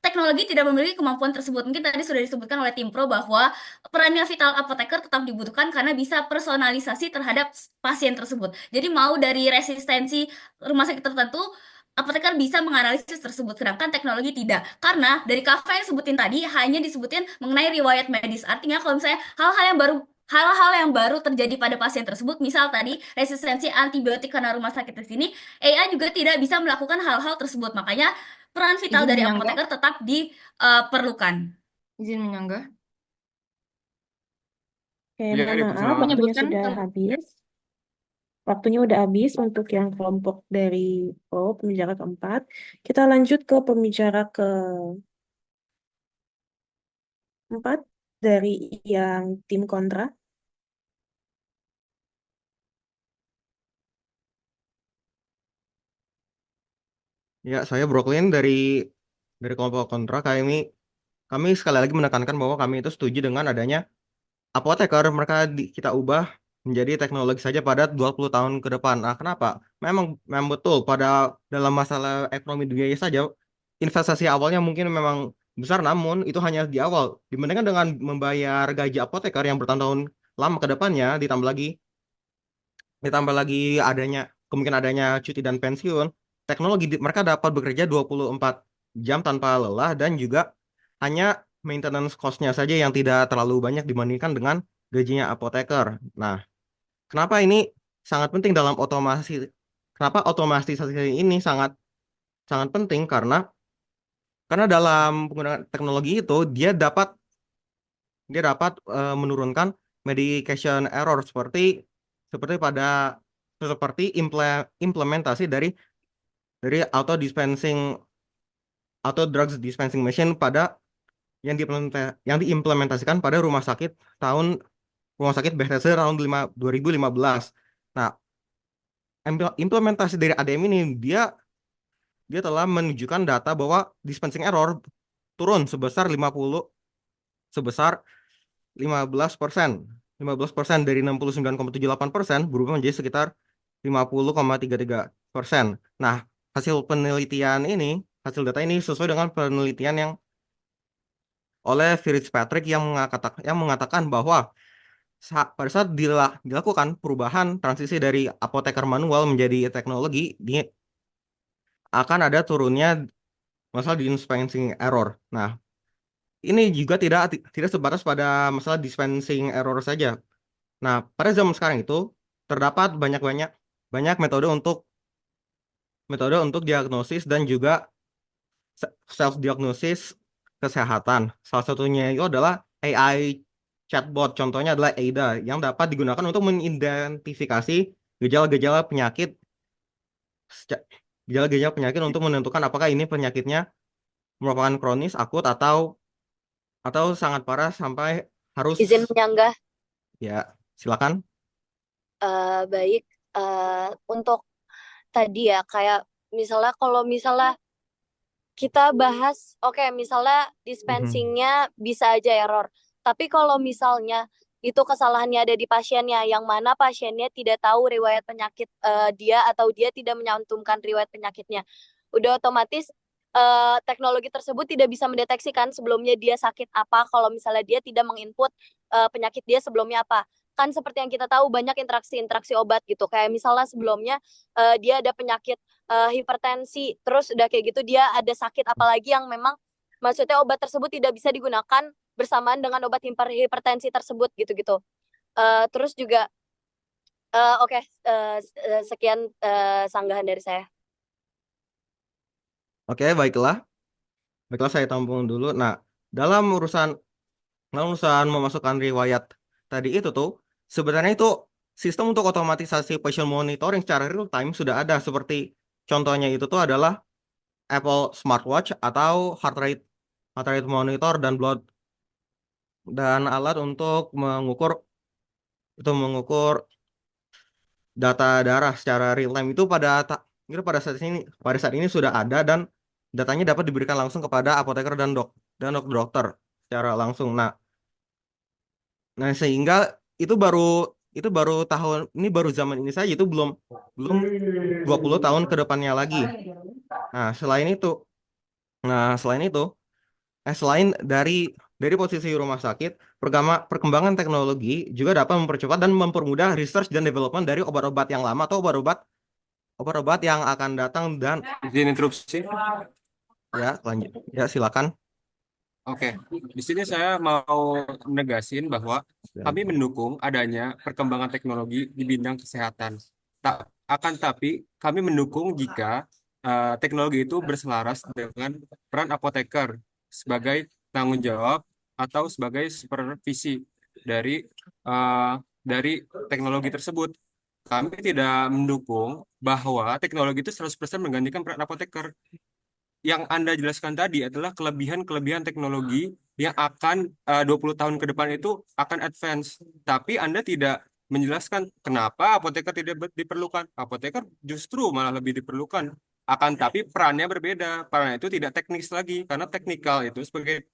teknologi tidak memiliki kemampuan tersebut. Mungkin tadi sudah disebutkan oleh tim pro bahwa perannya vital apoteker tetap dibutuhkan karena bisa personalisasi terhadap pasien tersebut. Jadi mau dari resistensi rumah sakit tertentu, apoteker bisa menganalisis tersebut, sedangkan teknologi tidak. Karena dari Kava yang sebutin tadi hanya disebutin mengenai riwayat medis. Artinya kalau misalnya hal-hal yang baru terjadi pada pasien tersebut, misal tadi resistensi antibiotik karena rumah sakit di sini, AI juga tidak bisa melakukan hal-hal tersebut. Makanya peran vital dari apoteker tetap diperlukan. Izin menyanggah. Oke, Iya, mohon maaf, dipersilakan. waktunya sudah habis. Waktunya udah habis untuk yang kelompok dari pembicara keempat. Kita lanjut ke pembicara keempat dari yang tim kontra. Ya, saya Brooklyn dari kelompok kontra. Kami sekali lagi menekankan bahwa kami itu setuju dengan adanya apoteker. Kita ubah menjadi teknologi saja pada 20 tahun ke depan. Nah, kenapa? Memang betul dalam masalah ekonomi dunia saja investasi awalnya mungkin memang besar, namun itu hanya di awal. Dibandingkan dengan membayar gaji apoteker yang bertahun-tahun lama ke depannya, ditambah lagi kemungkinan adanya cuti dan pensiun, mereka dapat bekerja 24 jam tanpa lelah dan juga hanya maintenance cost-nya saja yang tidak terlalu banyak dibandingkan dengan gajinya apoteker. Nah, kenapa ini sangat penting dalam kenapa otomatisasi ini sangat sangat penting karena dalam penggunaan teknologi itu dia dapat menurunkan medication error seperti implementasi dari auto drugs dispensing machine yang diimplementasikan pada rumah sakit Bethesda tahun 2015. Nah, implementasi dari ADM ini dia telah menunjukkan data bahwa dispensing error turun sebesar 15%. 15% dari 69,78% berubah menjadi sekitar 50,33%. Nah, hasil penelitian ini, hasil data ini sesuai dengan penelitian yang oleh Fitzpatrick yang mengatakan bahwa pada saat dilakukan perubahan transisi dari apoteker manual menjadi teknologi, akan ada turunnya masalah dispensing error. Nah, ini juga tidak sebatas pada masalah dispensing error saja. Nah, pada zaman sekarang itu terdapat banyak metode untuk diagnosis dan juga self diagnosis kesehatan. Salah satunya itu adalah AI chatbot. Contohnya adalah AIDA yang dapat digunakan untuk mengidentifikasi gejala-gejala penyakit gejala-gejala penyakit untuk menentukan apakah ini penyakitnya merupakan kronis, akut atau sangat parah sampai harus Izin menyanggah. ya silakan. Baik, untuk tadi ya kayak misalnya kalau misalnya kita bahas, oke, misalnya dispensingnya bisa aja error. Tapi kalau misalnya itu kesalahannya ada di pasiennya, yang mana pasiennya tidak tahu riwayat penyakit dia atau dia tidak menyantumkan riwayat penyakitnya, udah otomatis teknologi tersebut tidak bisa mendeteksi kan sebelumnya dia sakit apa kalau misalnya dia tidak menginput penyakit dia sebelumnya apa. Kan seperti yang kita tahu banyak interaksi obat gitu. Kayak misalnya sebelumnya dia ada penyakit hipertensi, terus udah kayak gitu dia ada sakit apalagi yang memang maksudnya obat tersebut tidak bisa digunakan bersamaan dengan obat hipertensi tersebut gitu-gitu. Terus juga oke, sekian sanggahan dari saya. Oke, baiklah. Baiklah, saya tampung dulu. Nah, dalam urusan memasukkan riwayat tadi itu tuh, sebenarnya itu sistem untuk otomatisasi patient monitoring secara real time sudah ada. Seperti contohnya itu tuh adalah Apple Smartwatch atau heart rate monitor dan alat untuk mengukur data darah secara real time itu pada saat ini sudah ada dan datanya dapat diberikan langsung kepada apoteker dan dokter secara langsung. Nah, sehingga itu baru zaman ini saja, itu belum 20 tahun ke depannya lagi. Nah, selain dari posisi rumah sakit, perkembangan teknologi juga dapat mempercepat dan mempermudah research dan development dari obat-obat yang lama atau obat-obat yang akan datang dan Izin interupsi. ya lanjut. Ya, silakan. Oke, di sini saya mau menegasin bahwa kami mendukung adanya perkembangan teknologi di bidang kesehatan. Tapi kami mendukung jika teknologi itu berselaras dengan peran apoteker sebagai tanggung jawab atau sebagai supervisi dari dari teknologi tersebut. Kami tidak mendukung bahwa teknologi itu 100% menggantikan peran apoteker. Yang Anda jelaskan tadi adalah kelebihan-kelebihan teknologi yang akan 20 tahun ke depan itu akan advance. Tapi Anda tidak menjelaskan kenapa apoteker tidak diperlukan. Apoteker justru malah lebih diperlukan. Tapi perannya berbeda. Perannya itu tidak teknis lagi. Karena teknikal itu seperti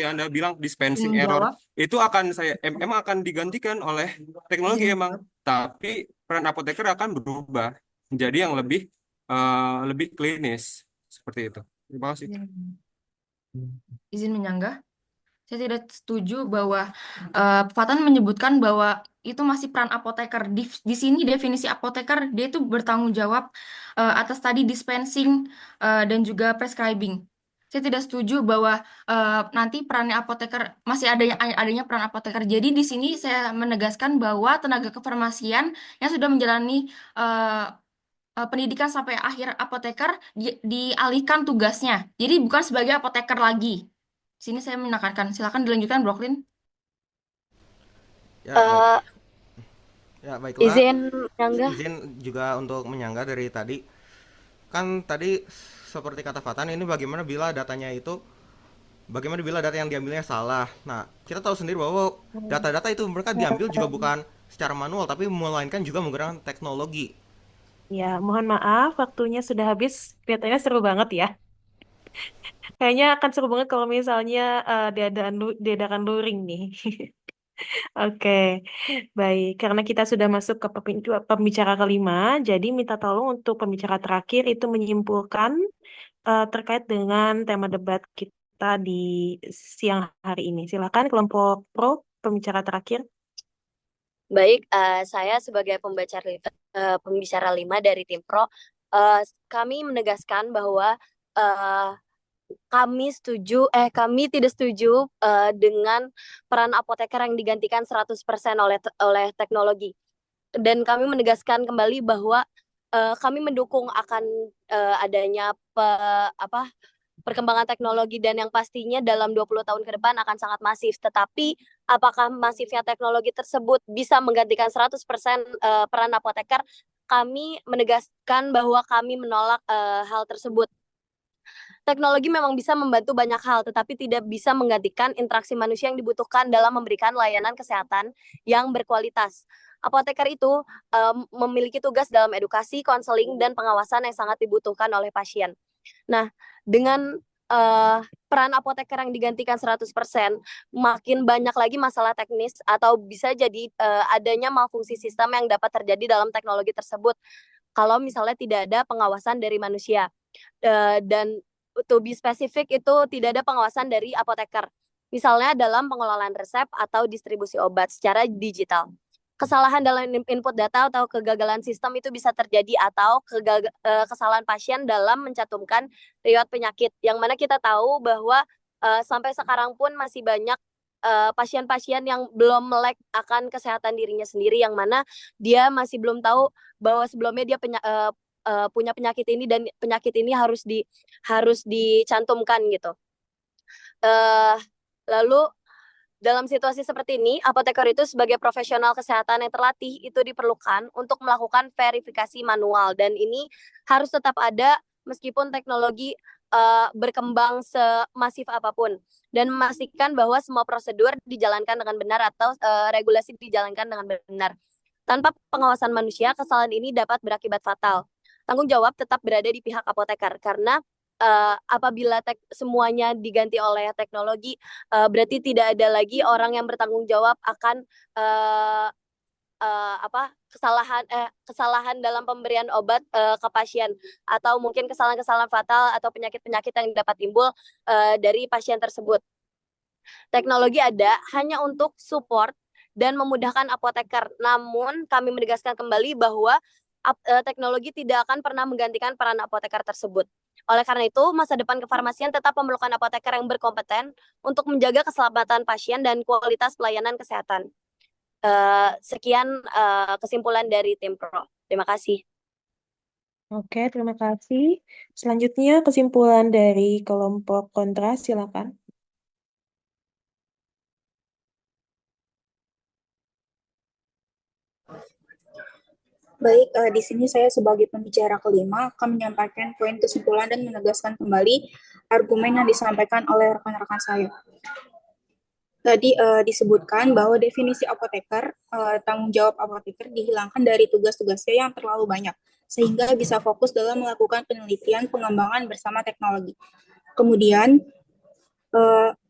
Anda bilang dispensing error. Itu emang akan digantikan oleh teknologi emang. Tapi peran apoteker akan berubah menjadi yang lebih klinis. Seperti itu. Terima kasih. Izin menyanggah. Saya tidak setuju bahwa Fatan menyebutkan bahwa itu masih peran apoteker. Di sini definisi apoteker, dia itu bertanggung jawab atas tadi dispensing dan juga prescribing. Saya tidak setuju bahwa nanti perannya apoteker masih adanya peran apoteker. Jadi di sini saya menegaskan bahwa tenaga kefarmasian yang sudah menjalani pendidikan sampai akhir apoteker dialihkan tugasnya. Jadi bukan sebagai apoteker lagi. Sini saya menekankan. Silakan dilanjutkan, Brooklyn. Ya, baiklah. Izin juga untuk menyanggah dari tadi. Kan tadi seperti kata Fatan, ini bagaimana bila data yang diambilnya salah. Nah, kita tahu sendiri bahwa data-data itu mereka diambil juga bukan secara manual, tapi melainkan juga menggunakan teknologi. Ya, mohon maaf, waktunya sudah habis. Kelihatannya seru banget ya. Kayaknya akan seru banget kalau misalnya diadakan luring nih. Oke, baik. Karena kita sudah masuk ke pembicara kelima, jadi minta tolong untuk pembicara terakhir itu menyimpulkan terkait dengan tema debat kita di siang hari ini. Silakan kelompok pro, pembicara terakhir. Baik, saya sebagai pembicara 5 dari tim Pro, kami menegaskan bahwa uh, kami tidak setuju dengan peran apoteker yang digantikan 100% oleh teknologi. Dan kami menegaskan kembali bahwa kami mendukung akan adanya perkembangan teknologi dan yang pastinya dalam 20 tahun ke depan akan sangat masif. Tetapi apakah masifnya teknologi tersebut bisa menggantikan 100% peran apoteker? Kami menegaskan bahwa kami menolak hal tersebut. Teknologi memang bisa membantu banyak hal, tetapi tidak bisa menggantikan interaksi manusia yang dibutuhkan dalam memberikan layanan kesehatan yang berkualitas. Apoteker itu memiliki tugas dalam edukasi, konseling, dan pengawasan yang sangat dibutuhkan oleh pasien. Nah, dengan peran apoteker yang digantikan 100%, makin banyak lagi masalah teknis atau bisa jadi adanya malfungsi sistem yang dapat terjadi dalam teknologi tersebut kalau misalnya tidak ada pengawasan dari manusia. Dan to be specific itu tidak ada pengawasan dari apoteker. Misalnya dalam pengelolaan resep atau distribusi obat secara digital. Kesalahan dalam input data atau kegagalan sistem itu bisa terjadi atau kesalahan pasien dalam mencantumkan riwayat penyakit. Yang mana kita tahu bahwa sampai sekarang pun masih banyak pasien-pasien yang belum melek akan kesehatan dirinya sendiri, yang mana dia masih belum tahu bahwa sebelumnya dia punya penyakit ini dan penyakit ini harus dicantumkan gitu. Lalu dalam situasi seperti ini, apoteker itu sebagai profesional kesehatan yang terlatih itu diperlukan untuk melakukan verifikasi manual, dan ini harus tetap ada meskipun teknologi berkembang semasif apapun, dan memastikan bahwa semua prosedur dijalankan dengan benar atau regulasi dijalankan dengan benar. Tanpa pengawasan manusia, kesalahan ini dapat berakibat fatal. Tanggung jawab tetap berada di pihak apoteker, karena apabila semuanya diganti oleh teknologi, berarti tidak ada lagi orang yang bertanggung jawab akan kesalahan dalam pemberian obat ke pasien, atau mungkin kesalahan-kesalahan fatal atau penyakit-penyakit yang dapat timbul dari pasien tersebut. Teknologi ada hanya untuk support dan memudahkan apoteker. Namun kami menegaskan kembali bahwa teknologi tidak akan pernah menggantikan peran apoteker tersebut. Oleh karena itu, masa depan kefarmasian tetap memerlukan apoteker yang berkompeten untuk menjaga keselamatan pasien dan kualitas pelayanan kesehatan. Sekian kesimpulan dari tim Pro. Terima kasih. Oke, terima kasih. Selanjutnya kesimpulan dari kelompok kontra, silakan. Baik, di sini saya sebagai pembicara kelima akan menyampaikan poin kesimpulan dan menegaskan kembali argumen yang disampaikan oleh rekan-rekan saya. Tadi disebutkan bahwa definisi apoteker, tanggung jawab apoteker dihilangkan dari tugas-tugasnya yang terlalu banyak, sehingga bisa fokus dalam melakukan penelitian pengembangan bersama teknologi. Kemudian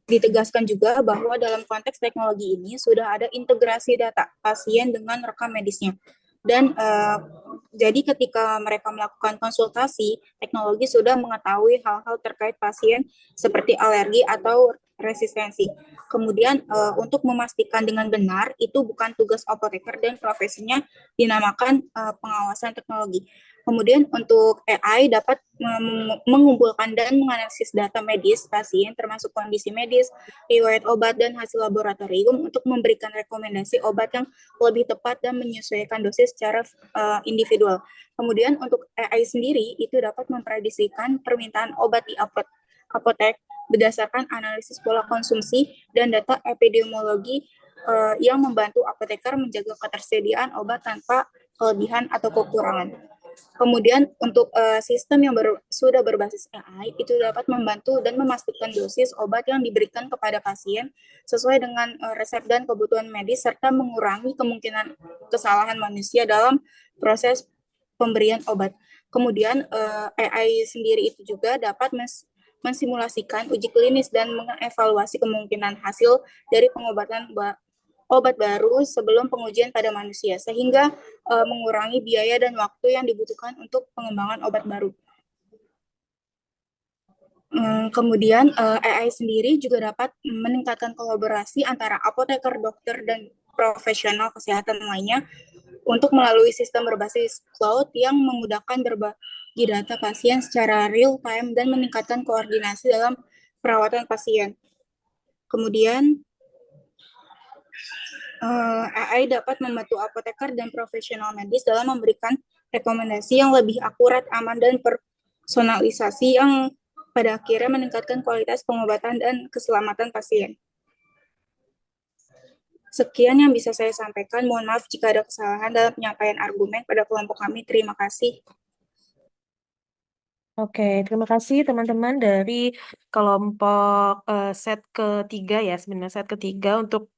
ditegaskan juga bahwa dalam konteks teknologi ini sudah ada integrasi data pasien dengan rekam medisnya. Dan jadi ketika mereka melakukan konsultasi, teknologi sudah mengetahui hal-hal terkait pasien seperti alergi atau resistensi. Kemudian untuk memastikan dengan benar, itu bukan tugas apoteker dan profesinya dinamakan pengawasan teknologi. Kemudian untuk AI dapat mengumpulkan dan menganalisis data medis pasien termasuk kondisi medis, riwayat obat, dan hasil laboratorium untuk memberikan rekomendasi obat yang lebih tepat dan menyesuaikan dosis secara individual. Kemudian untuk AI sendiri itu dapat memprediksikan permintaan obat di apotek berdasarkan analisis pola konsumsi dan data epidemiologi yang membantu apoteker menjaga ketersediaan obat tanpa kelebihan atau kekurangan. Kemudian untuk sistem yang sudah berbasis AI itu dapat membantu dan memastikan dosis obat yang diberikan kepada pasien sesuai dengan resep dan kebutuhan medis, serta mengurangi kemungkinan kesalahan manusia dalam proses pemberian obat. Kemudian AI sendiri itu juga dapat mensimulasikan uji klinis dan mengevaluasi kemungkinan hasil dari pengobatan obat baru sebelum pengujian pada manusia, sehingga mengurangi biaya dan waktu yang dibutuhkan untuk pengembangan obat baru. Kemudian AI sendiri juga dapat meningkatkan kolaborasi antara apoteker, dokter, dan profesional kesehatan lainnya untuk melalui sistem berbasis cloud yang memudahkan berbagi data pasien secara real time dan meningkatkan koordinasi dalam perawatan pasien. Kemudian AI dapat membantu apoteker dan profesional medis dalam memberikan rekomendasi yang lebih akurat, aman, dan personalisasi yang pada akhirnya meningkatkan kualitas pengobatan dan keselamatan pasien. Sekian yang bisa saya sampaikan. Mohon maaf jika ada kesalahan dalam penyampaian argumen pada kelompok kami. Terima kasih. Oke, terima kasih teman-teman dari kelompok set ketiga ya, sebenarnya set ketiga untuk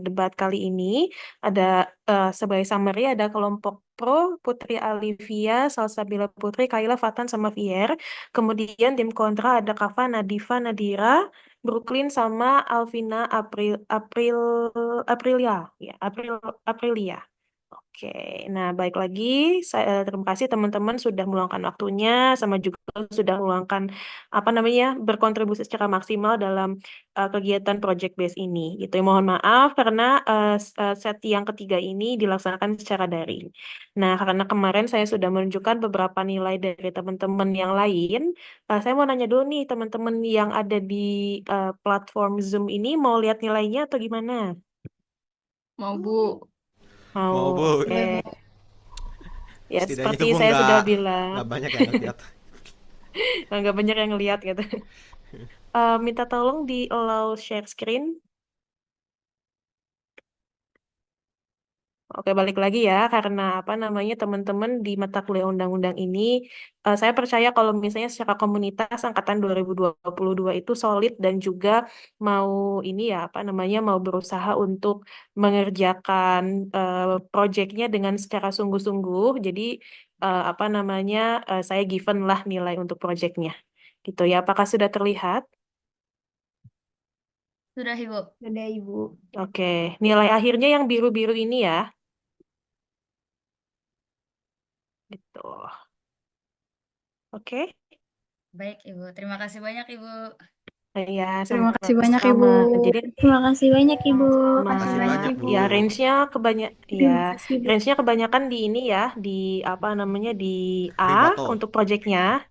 debat kali ini. Ada sebagai summary ada kelompok pro, Putri Alivia, Salsabila Putri, Kaila, Fatan, sama Fier. Kemudian tim kontra ada Kava, Nadifa, Nadira, Brooklyn, sama Alvina, Aprilia, ya, Aprilia. Oke, nah baik lagi. Terima kasih teman-teman sudah meluangkan waktunya, sama juga sudah meluangkan berkontribusi secara maksimal dalam kegiatan project base ini. Gitu. Mohon maaf karena set yang ketiga ini dilaksanakan secara daring. Nah, karena kemarin saya sudah menunjukkan beberapa nilai dari teman-teman yang lain, saya mau nanya dulu nih teman-teman yang ada di platform Zoom ini mau lihat nilainya atau gimana? Mau, Bu. Mau, Bu. Oke. Ya, Setidaknya seperti itu Bu saya sudah nggak bilang, banyak yang ngeliat. nggak banyak yang ngeliat gitu. Minta tolong di allow share screen. Oke, balik lagi ya, karena teman-teman di mata kuliah undang-undang ini, saya percaya kalau misalnya secara komunitas angkatan 2022 itu solid dan juga mau mau berusaha untuk mengerjakan proyeknya dengan secara sungguh-sungguh. Jadi saya given lah nilai untuk proyeknya, gitu ya. Apakah sudah terlihat? Sudah, Ibu. Sudah, Ibu. Oke, nilai akhirnya yang biru-biru ini ya. Gitu. Oke. Baik, Ibu. Terima kasih banyak, Ibu. Ya, Terima kasih banyak, sama-sama. Ibu. Jadi Terima kasih banyak, Ibu. Makasih banyak, Bu. ya range-nya Terima kasih, Bu. range-nya kebanyakan di ini ya, di di A Primato. untuk proyeknya.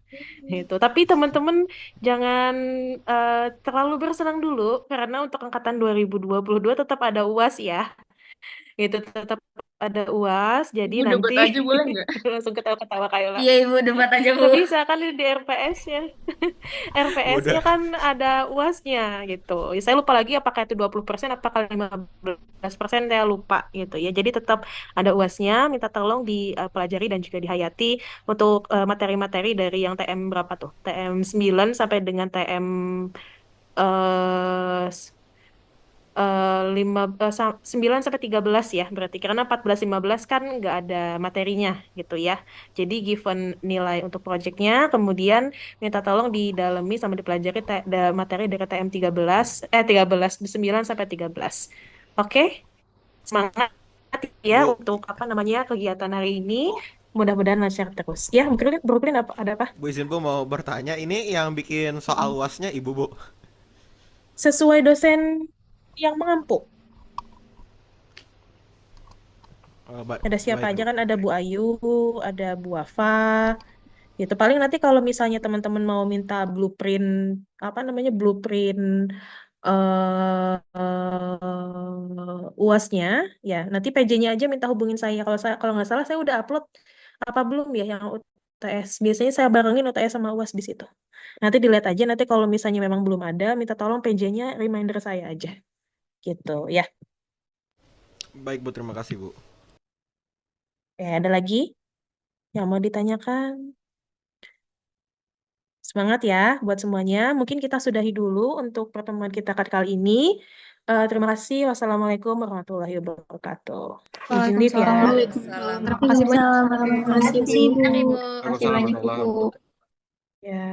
Gitu. Tapi teman-teman jangan terlalu bersenang dulu karena untuk angkatan 2022 tetap ada UAS ya. Itu tetap ada UAS, jadi Ibu nanti debat aja boleh nggak? langsung ketawa-ketawa kayak lah. Iya, Ibu debat aja, Bu. Nggak bisa kan di RPS ya. RPS-nya Udah. kan ada UASnya gitu. Ya, saya lupa lagi apakah itu 20% apakah 15% saya lupa gitu ya. Jadi tetap ada UASnya, minta tolong dipelajari dan juga dihayati untuk materi-materi dari yang TM berapa tuh? TM 9 sampai dengan TM eh 9 sampai 13 ya berarti karena 14 15 kan nggak ada materinya gitu ya. Jadi given nilai untuk proyeknya kemudian minta tolong didalami sama dipelajari materi dari TM 13 9 sampai 13. Oke? Semangat ya Bu, untuk kegiatan hari ini. Mudah-mudahan lancar terus. Ya, Brooklyn ada apa? Bu izin Bu mau bertanya, ini yang bikin soal UASnya Ibu, Bu? Sesuai dosen yang mengampu. Ada siapa Baik, aja Bu. kan ada Bu Ayu, ada Bu Wafa, gitu. Paling nanti kalau misalnya teman-teman mau minta blueprint, blueprint UASnya, ya nanti PJ-nya aja minta hubungin saya. Kalau nggak salah saya udah upload apa belum ya yang UTS. Biasanya saya barengin UTS sama UAS di situ. Nanti dilihat aja. Nanti kalau misalnya memang belum ada, minta tolong PJ-nya reminder saya aja, gitu ya. Baik, Bu. Terima kasih, Bu. Ada lagi yang mau ditanyakan? Semangat ya buat semuanya. Mungkin kita sudahi dulu untuk pertemuan kita kali ini. Terima kasih. Wassalamualaikum warahmatullahi wabarakatuh. Izin live ya. Waalaikumsalam. Terima kasih banyak. Waalaikumsalam warahmatullahi Terima kasih banyak, Ibu. Waalaikumsalam warahmatullahi wabarakatuh. Ya.